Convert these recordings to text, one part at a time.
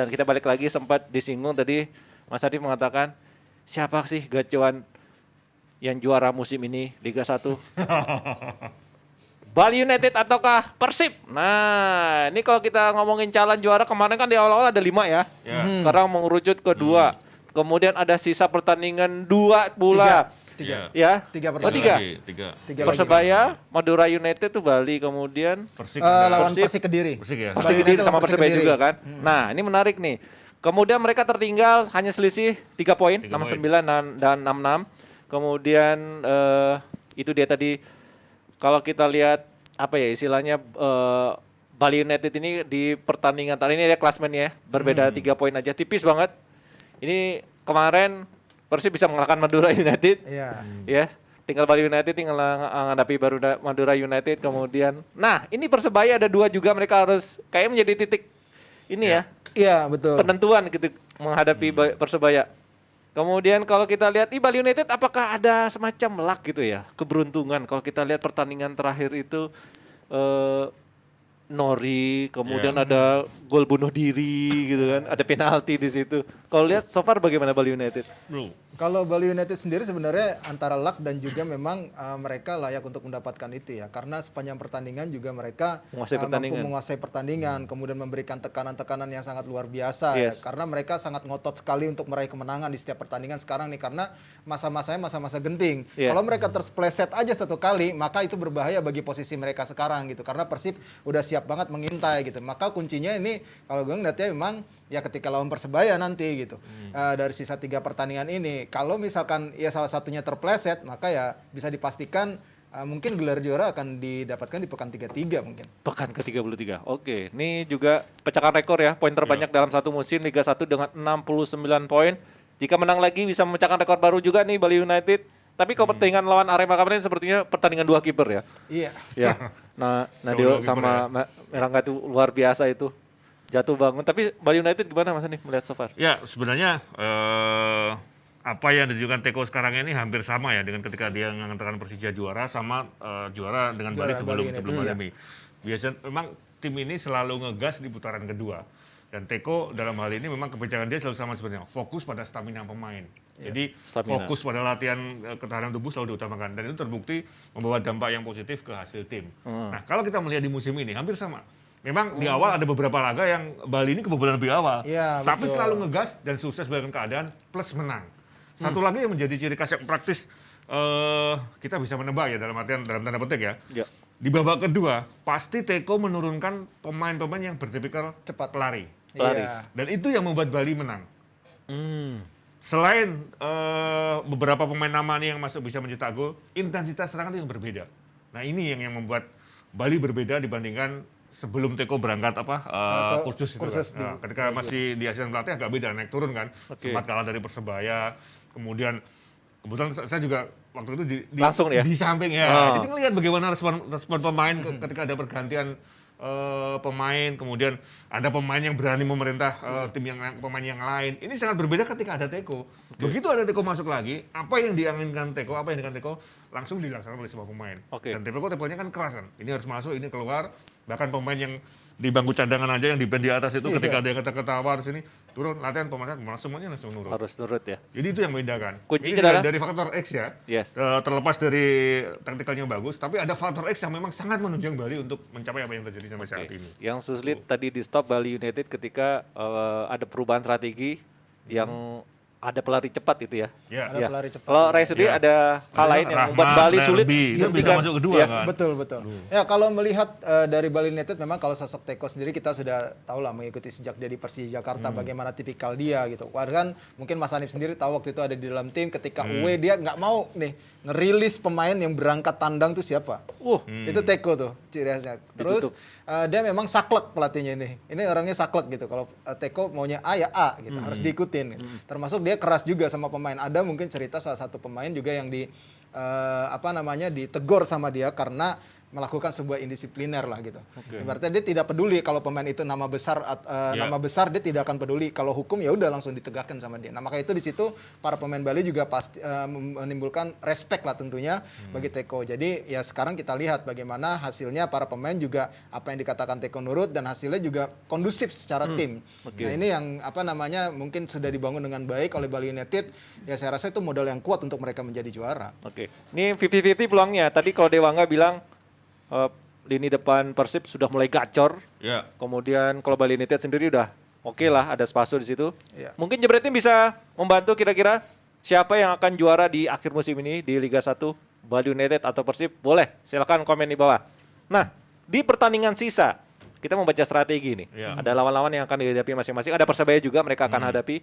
Dan kita balik lagi sempat disinggung tadi Mas Adi mengatakan siapa sih gacuan yang juara musim ini Liga 1? Bali United ataukah Persib? Nah, ini kalau kita ngomongin calon juara kemarin kan di awal-awal ada 5 ya. Sekarang mengerucut ke 2. Kemudian ada sisa pertandingan 2 pula. 3. Ya? 3 Oh, 3. Tiga. Persebaya, Madura United tuh Bali, kemudian Persik Lawan Persib. Persik Kediri. Persik ya. Persik Bali Kediri United sama sama Persik Persebaya Kediri. juga kan. Nah, ini menarik nih. Kemudian mereka tertinggal hanya selisih 3 poin, 69 dan 66. Kemudian itu dia tadi kalau kita lihat apa ya istilahnya Bali United ini di pertandingan tadi ini ada klasmennya ya, berbeda 3 poin aja, tipis banget. Ini kemarin Persib bisa mengalahkan Madura United. Iya. Ya, tinggal Bali United tinggal menghadapi Madura United kemudian. Nah, ini Persebaya ada 2 juga mereka harus kayak menjadi titik ini ya. Iya, betul. Penentuan gitu menghadapi Persebaya. Kemudian kalau kita lihat di Bali United apakah ada semacam luck gitu ya, keberuntungan kalau kita lihat pertandingan terakhir itu Nori, kemudian ada gol bunuh diri gitu kan, ada penalti di situ. Kalau lihat so far bagaimana Bali United? Kalau Bali United sendiri sebenarnya antara luck dan juga memang mereka layak untuk mendapatkan itu ya. Karena sepanjang pertandingan juga mereka mampu menguasai pertandingan, kemudian memberikan tekanan-tekanan yang sangat luar biasa ya. Karena mereka sangat ngotot sekali untuk meraih kemenangan di setiap pertandingan sekarang nih karena masa-masanya masa-masa genting. Kalau mereka terspleset aja satu kali, maka itu berbahaya bagi posisi mereka sekarang gitu. Karena Persib udah siap banget mengintai gitu. Maka kuncinya ini kalau gue ngeliatnya memang ya ketika lawan Persebaya nanti gitu. Dari sisa 3 pertandingan ini, kalau misalkan ya salah satunya terpleset, maka ya bisa dipastikan mungkin gelar juara akan didapatkan di pekan 33 mungkin. Pekan ke-33. Oke, ini juga pecahkan rekor ya, poin terbanyak dalam satu musim Liga 1 dengan 69 poin. Jika menang lagi bisa memecahkan rekor baru juga nih Bali United. Tapi kalau pertandingan lawan Arema kemarin sepertinya pertandingan 2 kiper ya. Iya. Ya. Nah, Nadio sama Merangga itu luar biasa itu. Jatuh bangun. Tapi Bali United gimana Mas Andi melihat so far? Ya, sebenarnya apa yang ditunjukkan Teko sekarang ini hampir sama ya dengan ketika dia mengatakan Persija juara sama juara dengan Bali sebelum pandemi. Biasanya memang tim ini selalu ngegas di putaran kedua. Dan Teko dalam hal ini memang kebijakan dia selalu sama sebenarnya, fokus pada stamina pemain. Jadi fokus pada latihan ketahanan tubuh selalu diutamakan dan itu terbukti membawa dampak yang positif ke hasil tim. Nah, kalau kita melihat di musim ini hampir sama. Memang di awal ada beberapa laga yang Bali ini kebobolan lebih awal, tapi selalu ngegas dan sukses dengan keadaan plus menang. Satu lagi yang menjadi ciri khas yang praktis kita bisa menebak ya dalam artian dalam tanda petik ya. Di babak kedua pasti Teko menurunkan pemain-pemain yang bertipikal cepat pelari. Dan itu yang membuat Bali menang. Selain beberapa pemain nama ini yang masuk bisa mencetak gol, intensitas serangan itu yang berbeda. Nah ini yang membuat Bali berbeda dibandingkan sebelum Teko berangkat kursus itu kan. Ketika masih di asisten pelatih agak beda naik turun kan. Sempat kalah dari Persebaya. Kemudian kebetulan saya juga waktu itu langsung ya di samping ya. Jadi ngelihat bagaimana respon pemain ketika ada pergantian pemain, kemudian ada pemain yang berani memerintah pemain yang lain. Ini sangat berbeda ketika ada Teko. Begitu ada Teko masuk lagi, apa yang diinginkan Teko, langsung dilaksanakan oleh semua pemain. Dan Teko-nya kan keras kan. Ini harus masuk, ini keluar. Bahkan pemain yang di bangku cadangan aja yang di band di atas itu ketika ada yang ketawa di sini turun latihan pemain semuanya langsung nurut. Harus nurut ya. Jadi itu yang membedakan. Kuncinya adalah dari faktor X ya. Terlepas dari taktikalnya bagus, tapi ada faktor X yang memang sangat menunjang Bali untuk mencapai apa yang terjadi sampai saat ini. Yang sulit tadi di stop Bali United ketika ada perubahan strategi yang ada pelari cepat itu ya. Ada pelari cepat. Kalau Rai sendiri ada hal lain yang membuat Bali sulit itu bisa masuk kedua kan. Betul. Ya kalau melihat dari Bali United memang kalau sosok Teko sendiri kita sudah tahu lah mengikuti sejak dia di Persija Jakarta bagaimana tipikal dia gitu. Kan mungkin Mas Hanif sendiri tahu waktu itu ada di dalam tim ketika UE dia nggak mau nih ngerilis pemain yang berangkat tandang tuh siapa. Itu Teko tuh ciri khasnya. Terus dia memang saklek pelatihnya ini. Ini orangnya saklek gitu. Kalau Teko maunya A ya A gitu, harus diikutin. Gitu. Termasuk dia keras juga sama pemain. Ada mungkin cerita salah satu pemain juga yang ditegur sama dia karena melakukan sebuah indisipliner lah gitu. Berarti dia tidak peduli kalau pemain itu nama besar nama besar, dia tidak akan peduli. Kalau hukum ya udah langsung ditegakkan sama dia. Nah, maka itu di situ para pemain Bali juga pasti menimbulkan respect lah tentunya bagi Teko. Jadi ya sekarang kita lihat bagaimana hasilnya para pemain juga apa yang dikatakan Teko nurut dan hasilnya juga kondusif secara tim. Nah, ini yang mungkin sudah dibangun dengan baik oleh Bali United. Ya saya rasa itu modal yang kuat untuk mereka menjadi juara. Oke. Ini 50-50 peluangnya. Tadi kalau Dewangga bilang lini depan Persib sudah mulai gacor. Ya. Kemudian kalau Bali United sendiri udah oke lah, ada Spaso di situ. Ya. Mungkin Jebretin bisa membantu kira-kira siapa yang akan juara di akhir musim ini di Liga 1, Bali United atau Persib? Boleh, silakan komen di bawah. Nah, di pertandingan sisa kita membaca strategi nih. Ya. Ada lawan-lawan yang akan dihadapi masing-masing. Ada Persebaya juga mereka akan hadapi.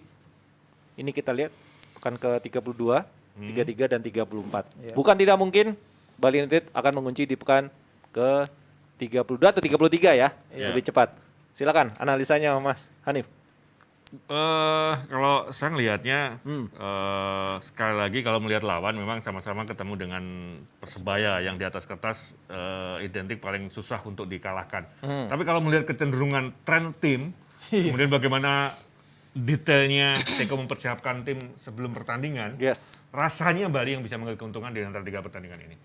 Ini kita lihat pekan ke-32, 33 dan 34. Ya. Bukan tidak mungkin Bali United akan mengunci di pekan ke-32 atau 33 ya. Lebih cepat. Silakan analisanya Mas Hanif. Kalau saya ngelihatnya sekali lagi kalau melihat lawan memang sama-sama ketemu dengan Persebaya yang di atas kertas identik paling susah untuk dikalahkan. Tapi kalau melihat kecenderungan tren tim, kemudian bagaimana detailnya Teko mempersiapkan tim sebelum pertandingan, rasanya Bali yang bisa mengambil keuntungan di antara 3 pertandingan ini.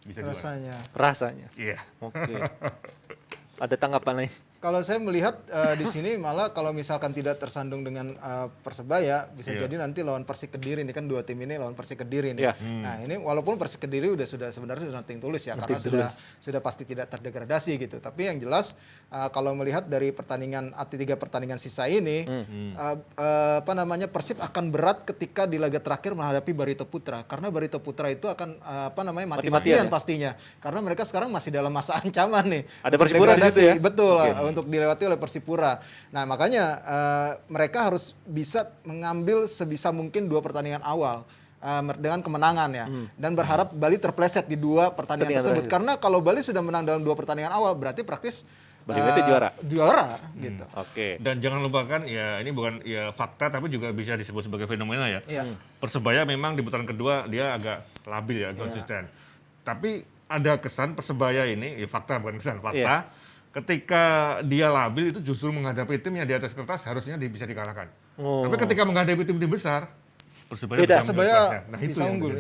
Bisa juara. Rasanya. Iya. Oke. Ada tanggapan lain? Kalau saya melihat di sini malah kalau misalkan tidak tersandung dengan Persebaya bisa jadi nanti lawan Persik Kediri, ini kan 2 tim ini lawan Persik Kediri nih. Nah, ini walaupun Persik Kediri sudah sebenarnya sudah nothing tulus ya karena sudah pasti tidak terdegradasi gitu. Tapi yang jelas kalau melihat dari pertandingan 3 pertandingan sisa ini Persib akan berat ketika di laga terakhir menghadapi Barito Putra karena Barito Putra itu akan mati-matian pastinya. Karena mereka sekarang masih dalam masa ancaman nih. Ada Persipura di situ ya. Betul, untuk dilewati oleh Persipura. Nah, makanya mereka harus bisa mengambil sebisa mungkin 2 pertandingan awal dengan kemenangan ya. Dan berharap Bali terpleset di 2 pertandingan tersebut. Karena kalau Bali sudah menang dalam 2 pertandingan awal, berarti praktis Bali United juara gitu. Oke. Dan jangan lupakan ya ini bukan ya fakta tapi juga bisa disebut sebagai fenomena ya. Persebaya memang di putaran kedua dia agak labil ya, konsisten. Tapi ada kesan Persebaya ini, ya fakta bukan kesan, fakta. Ketika dia labil itu justru menghadapi tim yang di atas kertas harusnya bisa dikalahkan. Tapi ketika menghadapi tim-tim besar, Persebaya bisa unggul.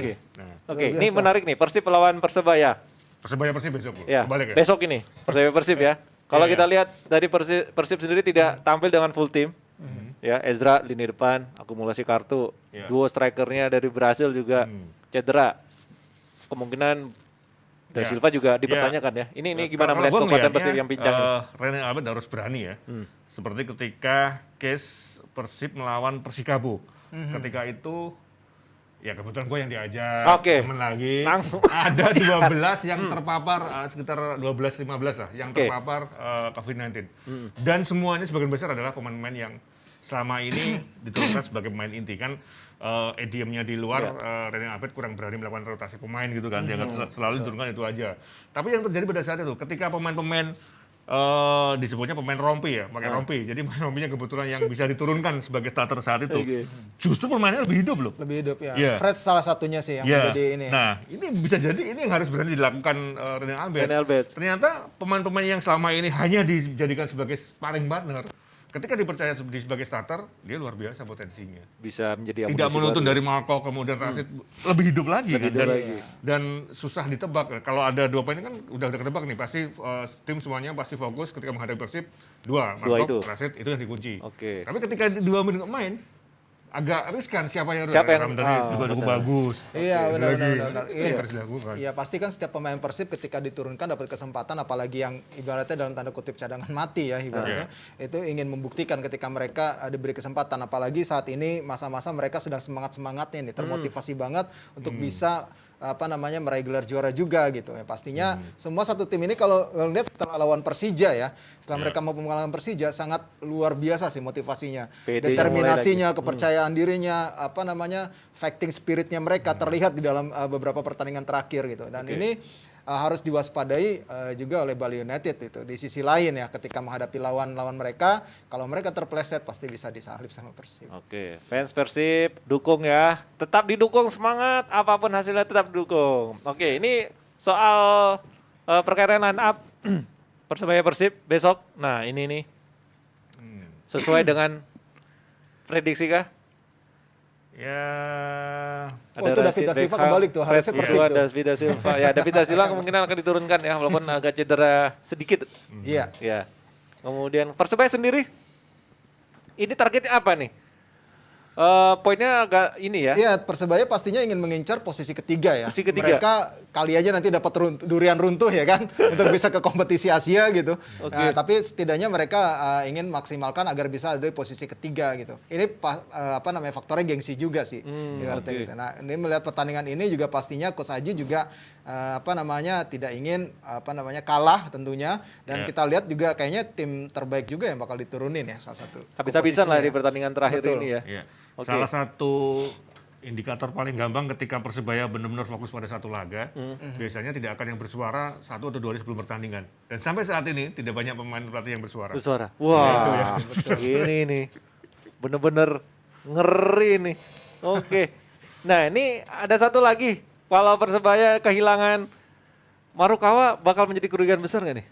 Oke, ini menarik nih, Persib lawan Persebaya. Persebaya Persib besok. Ya, besok ini, Persebaya Persib ya. Kalau kita lihat dari Persib sendiri tidak tampil dengan full tim. Ya, Ezra lini depan, akumulasi kartu, duo strikernya dari Brasil juga cedera. Kemungkinan Da Silva juga dipertanyakan ya. Ini gimana melihat kekuatan Persib yang pincang? René Albert harus berani ya. Seperti ketika case Persib melawan Persikabo. Ketika itu ya kebetulan gue yang diajak, temen lagi. Ada 12 yang terpapar, sekitar 12-15 lah yang terpapar COVID-19. Dan semuanya sebagian besar adalah pemain-pemain yang selama ini diturunkan sebagai pemain inti kan. Idiomnya di luar, René Albert kurang berani melakukan rotasi pemain gitu kan, dia selalu diturunkan itu aja. Tapi yang terjadi pada saat itu, ketika pemain-pemain disebutnya pemain rompi ya, pakai rompi, jadi pemain rompinya kebetulan yang bisa diturunkan sebagai starter saat itu, justru pemainnya lebih hidup loh. Lebih hidup ya. Fred salah satunya sih yang menjadi ini. Nah, ini bisa jadi ini yang harus berani dilakukan René Albert. Ternyata pemain-pemain yang selama ini hanya dijadikan sebagai sparring partner, ketika dipercaya sebagai starter, dia luar biasa potensinya. Bisa menjadi tidak menuntun dari Marco kemudian Rashid lebih hidup lagi dan susah ditebak. Kalau ada 2 poin kan udah ketebak nih, pasti tim semuanya pasti fokus ketika menghadapi Persib 2 Marco, Rashid itu yang dikunci. Tapi ketika 2 menit main agak riskan siapa yang juga cukup bagus. Iya, benar. Iya, harus dilakukan. Iya, pasti kan setiap pemain Persib ketika diturunkan dapat kesempatan, apalagi yang ibaratnya dalam tanda kutip cadangan mati ya ibaratnya. Itu ingin membuktikan ketika mereka diberi kesempatan, apalagi saat ini masa-masa mereka sedang semangat-semangatnya nih, termotivasi banget untuk bisa meraih gelar juara juga gitu ya. Pastinya semua satu tim ini kalau lihat setelah lawan Persija ya, setelah mereka mampu mengalahkan Persija sangat luar biasa sih motivasinya, determinasinya, kepercayaan dirinya, fighting spiritnya mereka terlihat di dalam beberapa pertandingan terakhir gitu. Dan ini harus diwaspadai juga oleh Bali United itu. Di sisi lain ya, ketika menghadapi lawan-lawan mereka, kalau mereka terpleset pasti bisa disalip sama Persib. Oke, fans Persib dukung ya, tetap didukung, semangat, apapun hasilnya tetap dukung. Oke, ini soal perkara line up Persebaya Persib besok. Nah ini nih sesuai dengan prediksi kah? Ya, itu David da Silva kembali tuh, harusnya Persib tuh. David da Silva. Ya, David da Silva kemungkinan akan diturunkan ya, walaupun agak cedera sedikit. Iya. Ya. Kemudian Persebaya sendiri, ini targetnya apa nih? Poinnya agak ini ya. Iya, Persebaya pastinya ingin mengincar posisi ketiga ya. Posisi ketiga. Mereka kali aja nanti dapat durian runtuh ya kan, untuk bisa ke kompetisi Asia gitu. Okay. Tapi setidaknya mereka ingin maksimalkan agar bisa ada di posisi ketiga gitu. Ini faktornya gengsi juga sih. Okay. Gitu. Nah, ini melihat pertandingan ini juga pastinya Coach Aji juga tidak ingin kalah tentunya, dan kita lihat juga kayaknya tim terbaik juga yang bakal diturunin ya, salah satu. Habis-habisan lah di pertandingan terakhir. Betul. Ini ya. Iya. Okay. Salah satu indikator paling gampang ketika Persebaya benar-benar fokus pada satu laga, biasanya tidak akan yang bersuara 1 atau 2 hari sebelum pertandingan. Dan sampai saat ini tidak banyak pemain pelatih yang bersuara. Wah, ini nih bener-bener ngeri nih. Oke. Nah ini ada satu lagi, kalau Persebaya kehilangan Marukawa bakal menjadi kerugian besar nggak nih?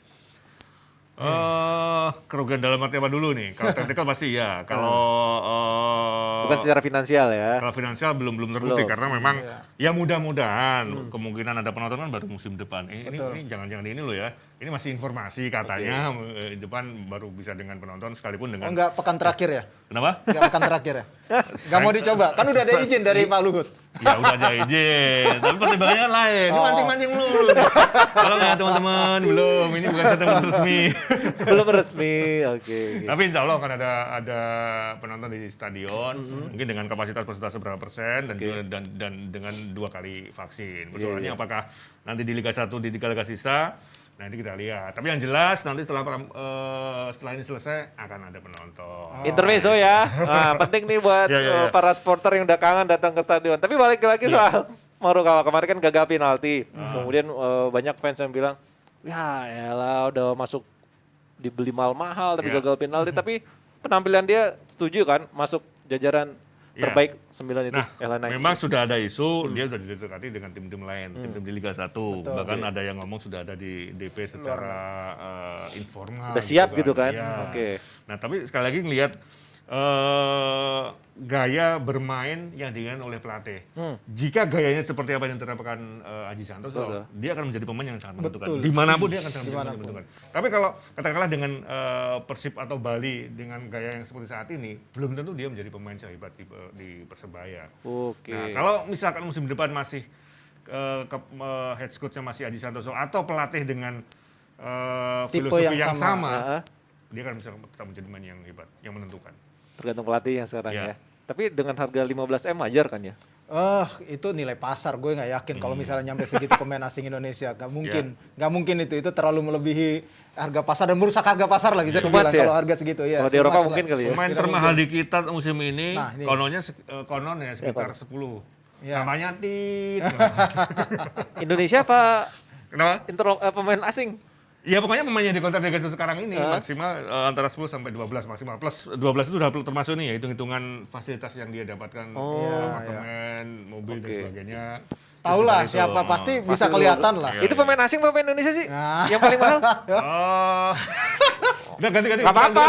Kerugian dalam arti apa dulu nih? Kalau teknikal pasti ya. Kalau bukan secara finansial ya. Kalau finansial belum terbukti karena memang ya mudah-mudahan kemungkinan ada penonton kan baru musim depan. Ini jangan-jangan ini loh ya. Ini masih informasi katanya depan baru bisa dengan penonton sekalipun dengan. Enggak pekan terakhir ya? Kenapa? Enggak pekan terakhir ya? Enggak mau dicoba. Kan udah ada izin dari Pak Luhut. Ya udah ada izin. Tapi pertimbangannya kan lain. Ini mancing-mancing mulu. Kalau nggak teman-teman belum. Ini bukan statement resmi. Belum resmi. Oke. Tapi insya Allah akan ada penonton di stadion. Mungkin dengan kapasitas persentase berapa persen dan dengan 2 kali vaksin. Persoalannya apakah nanti di Liga 1 di Liga sisa. Nah ini kita lihat. Tapi yang jelas nanti setelah ini selesai akan ada penonton. Intermezzo ya. Nah, penting nih buat para supporter yang udah kangen datang ke stadion. Tapi balik lagi soal Marukawa kemarin kan gagal penalti. Kemudian banyak fans yang bilang, ya elah udah masuk dibeli mahal tapi gagal penalti. Tapi penampilan dia setuju kan masuk jajaran terbaik 9 itu. Nah, memang sudah ada isu dia sudah didekati dengan tim-tim lain, tim-tim di Liga 1. Bahkan ada yang ngomong sudah ada di DP secara informal. Udah siap gitu kan? Ya. Nah, tapi sekali lagi ngelihat gaya bermain yang diinginkan oleh pelatih. Jika gayanya seperti apa yang diterapkan Aji Santoso, dia akan menjadi pemain yang sangat menentukan. Dimanapun dia akan sangat menentukan. Tapi kalau katakanlah dengan Persib atau Bali dengan gaya yang seperti saat ini, belum tentu dia menjadi pemain sehebat di Persebaya. Nah, kalau misalkan musim depan masih head coach-nya masih Aji Santoso atau pelatih dengan filosofi yang sama, dia akan bisa tetap menjadi pemain yang hebat, yang menentukan. Tergantung pelatih yang sekarang ya. Tapi dengan harga 15M wajar kan ya? Itu nilai pasar, gue nggak yakin kalau misalnya nyampe segitu pemain asing Indonesia, nggak mungkin itu terlalu melebihi harga pasar dan merusak harga pasar lagi saya bilang kalau harga segitu ya. Kalau di Eropa mungkin kali ya. Pemain termahal di kita musim ini, konon ya sekitar 10. Namanya Tit. Indonesia apa? Kenapa? Pemain asing? Ya pokoknya pemainnya di kontrak Liga 1 sekarang ini maksimal antara 10 sampai 12 maksimal. Plus 12 itu udah termasuk nih ya hitung-hitungan fasilitas yang dia dapatkan, apartemen, mobil dan sebagainya. Tahu lah siapa pasti bisa kelihatan lah. Itu pemain asing pemain Indonesia sih? Yang paling mahal? Udah ganti-ganti. Gak apa-apa.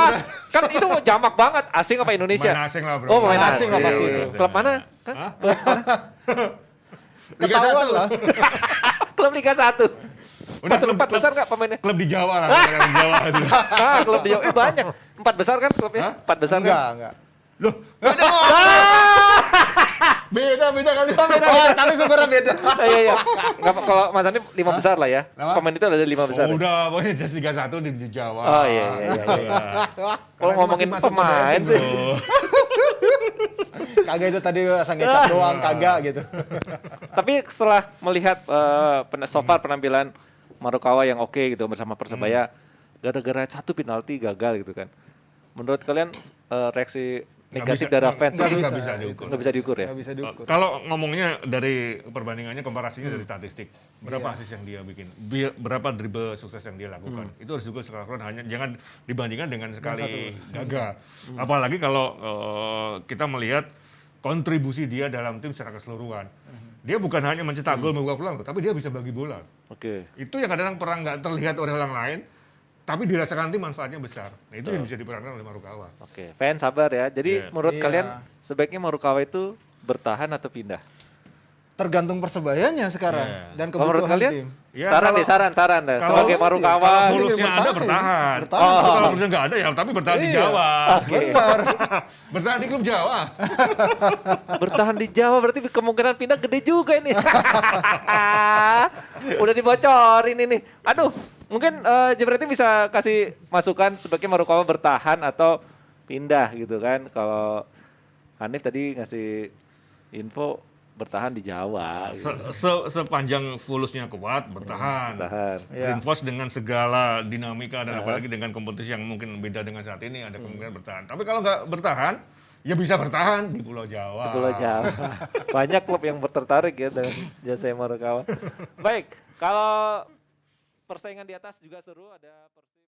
Kan itu jamak banget. Asing apa Indonesia? Pemain asing lah bro. Oh pemain asing lah pasti itu. Klub mana? Klub mana? Ketahuan lah. Klub Liga 1. Udah 4 besar nggak pemainnya? Klub di Jawa lah. Di Jawa itu. Klub di Jawa. Banyak. 4 besar kan klubnya? 4 besar kan? Enggak. Loh, beda kali. Kali sumbernya beda. Iya. Kalau Mas Andi 5 besar lah ya. Pemain itu ada 5 besar. Udah, pokoknya just Liga 1 di Jawa. Oh iya. Kalau ngomongin pemain sih. Kagak itu tadi asal ngecap doang, kagak gitu. Tapi setelah melihat so far penampilan Marukawa yang oke gitu bersama Persebaya, gara-gara 1 penalti gagal gitu kan. Menurut kalian reaksi negatif dari fans nggak bisa diukur ya? Nggak bisa diukur. Kalau ngomongnya dari perbandingannya, komparasinya dari statistik, berapa asis yang dia bikin, berapa dribble sukses yang dia lakukan, itu harus juga sekalian, hanya jangan dibandingkan dengan sekali gagal. Apalagi kalau kita melihat kontribusi dia dalam tim secara keseluruhan. Dia bukan hanya mencetak gol membuka peluang, tapi dia bisa bagi bola. Oke. Itu yang kadang-kadang pernah nggak terlihat oleh orang lain, tapi dirasakan tim manfaatnya besar. Nah itu yang bisa diperankan oleh Marukawa. Oke, fan sabar ya. Jadi menurut Iya. kalian sebaiknya Marukawa itu bertahan atau pindah? Tergantung persebayanya sekarang dan Kalau menurut kebutuhan kalian? tim. Ya, saran kalau- deh. kalau- Sebagai Marukawa. Kalau Ini fulusnya ada bertahan. Bertahan. Kalau fulusnya nggak ada ya, tapi bertahan di Iya. Jawa. Benar. Bertahan di klub Jawa. Bertahan di Jawa berarti kemungkinan pindah gede juga ini. Udah dibocorin ini. Aduh, mungkin Jebreti bisa kasih masukan sebaiknya Marukawa bertahan atau pindah gitu kan. Kalau Hanif tadi ngasih info bertahan di Jawa. Gitu. Sepanjang fulusnya kuat, bertahan. Bertahan. Iya. Reinforce dengan segala dinamika dan apalagi dengan kompetisi yang mungkin beda dengan saat ini ada kemungkinan bertahan. Tapi kalau nggak bertahan, ya bisa bertahan di Pulau Jawa. Pulau Jawa. Banyak klub yang tertarik ya dengan jasa Marukawa. Baik, kalau persaingan di atas juga seru, ada Persib.